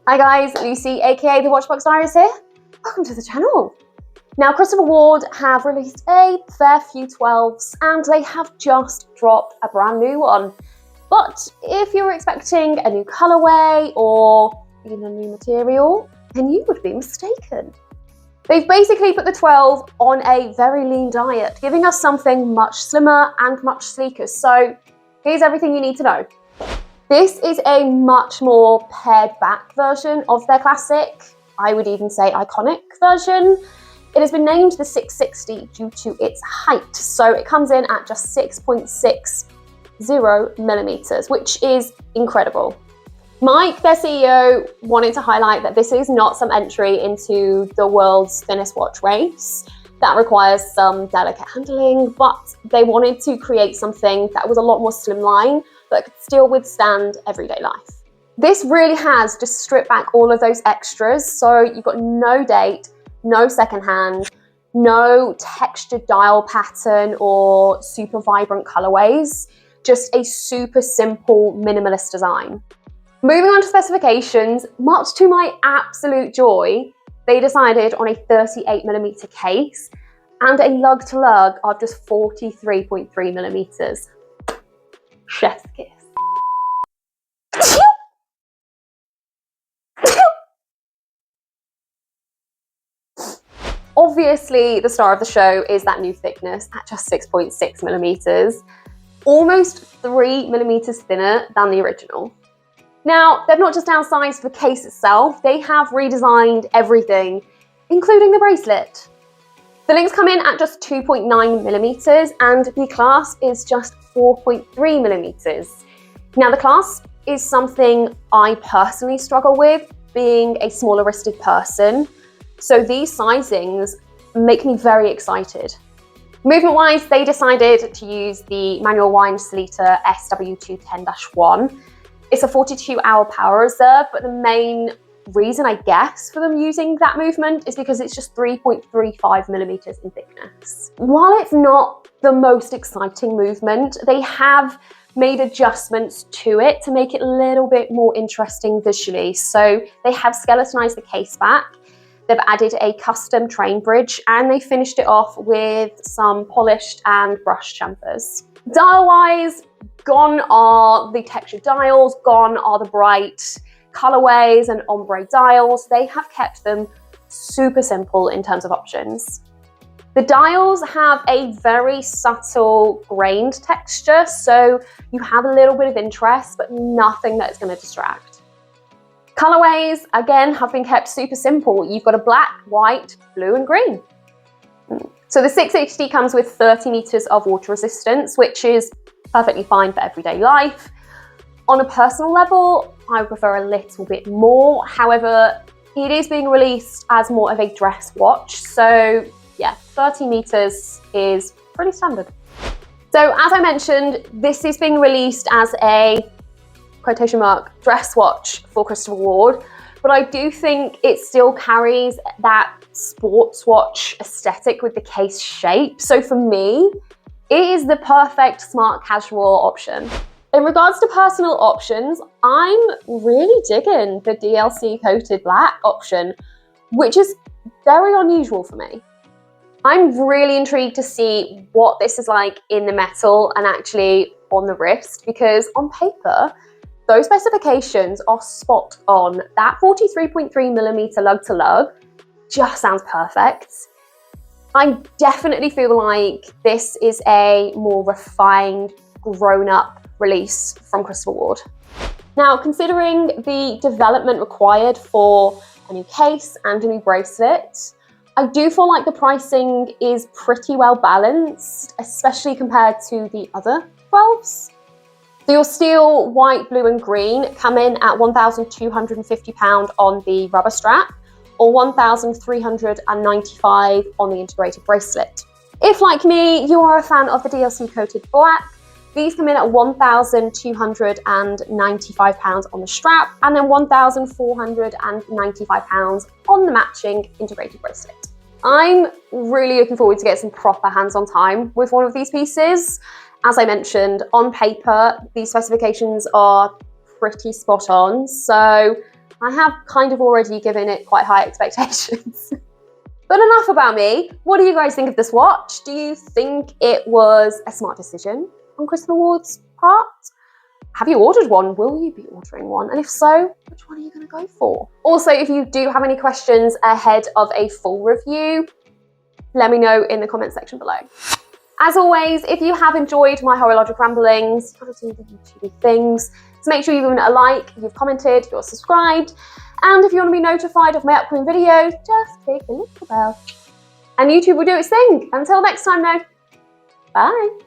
Hi guys, Lucy aka the Watchbox Diaries here. Welcome to the channel. Now Christopher Ward have released a fair few 12s and they have just dropped a brand new one. But if you were expecting a new colourway or even a new material, then you would be mistaken. They've basically put the 12 on a very lean diet, giving us something much slimmer and much sleeker. So here's everything you need to know. This is a much more pared back version of their classic, I would even say iconic version. It has been named the 660 due to its height. So it comes in at just 6.60 millimeters, which is incredible. Mike, their CEO, wanted to highlight that this is not some entry into the world's thinnest watch race that requires some delicate handling, but they wanted to create something that was a lot more slimline but could still withstand everyday life. This really has just stripped back all of those extras, so you've got no date, no secondhand, no textured dial pattern or super vibrant colorways, just a super simple minimalist design. Moving on to specifications, much to my absolute joy, they decided on a 38mm case and a lug to lug of just 43.3 millimeters. Chef's kiss. Obviously, the star of the show is that new thickness at just 6.6 millimeters, almost 3 millimeters thinner than the original. Now, they've not just downsized the case itself, they have redesigned everything, including the bracelet. The links come in at just 2.9 millimeters and the clasp is just 4.3 millimeters. Now, the clasp is something I personally struggle with, being a smaller wristed person. So these sizings make me very excited. Movement-wise, they decided to use the manual wind Sleater SW210-1. It's a 42-hour power reserve, but the main reason, I guess, for them using that movement is because it's just 3.35 millimeters in thickness. While it's not the most exciting movement, they have made adjustments to it to make it a little bit more interesting visually. So they have skeletonized the case back, they've added a custom train bridge, and they finished it off with some polished and brushed chamfers. Dial-wise, gone are the textured dials, gone are the bright colorways and ombre dials. They have kept them super simple in terms of options. The dials have a very subtle grained texture, so you have a little bit of interest, but nothing that's going to distract. Colorways, again, have been kept super simple. You've got a black, white, blue, and green. So the 660 comes with 30 meters of water resistance, which is perfectly fine for everyday life. On a personal level, I prefer a little bit more. However, it is being released as more of a dress watch. So yeah, 30 meters is pretty standard. So as I mentioned, this is being released as a quotation mark dress watch for Christopher Ward, but I do think it still carries that sports watch aesthetic with the case shape. So for me, it is the perfect smart casual option. In regards to personal options, I'm really digging the DLC coated black option, which is very unusual for me. I'm really intrigued to see what this is like in the metal and actually on the wrist, because on paper, those specifications are spot on. That 43.3 millimeter lug to lug just sounds perfect. I definitely feel like this is a more refined, grown-up release from Christopher Ward. Now, considering the development required for a new case and a new bracelet, I do feel like the pricing is pretty well balanced, especially compared to the other 12s. So your steel, white, blue, and green come in at £1,250 on the rubber strap, or £1,395 on the integrated bracelet. If, like me, you are a fan of the DLC coated black, these come in at £1,295 on the strap, and then £1,495 on the matching integrated bracelet. I'm really looking forward to get some proper hands-on time with one of these pieces. As I mentioned, on paper, these specifications are pretty spot on, so I have kind of already given it quite high expectations. But enough about me. What do you guys think of this watch? Do you think it was a smart decision on Crystal Ward's part? Have you ordered one? Will you be ordering one? And if so, which one are you going to go for? Also, if you do have any questions ahead of a full review, let me know in the comment section below. As always, if you have enjoyed my horologic ramblings, you gotta do the YouTube things. So make sure you've given it a like, you've commented, you're subscribed. And if you want to be notified of my upcoming videos, just click the little bell. And YouTube will do its thing. Until next time though, bye.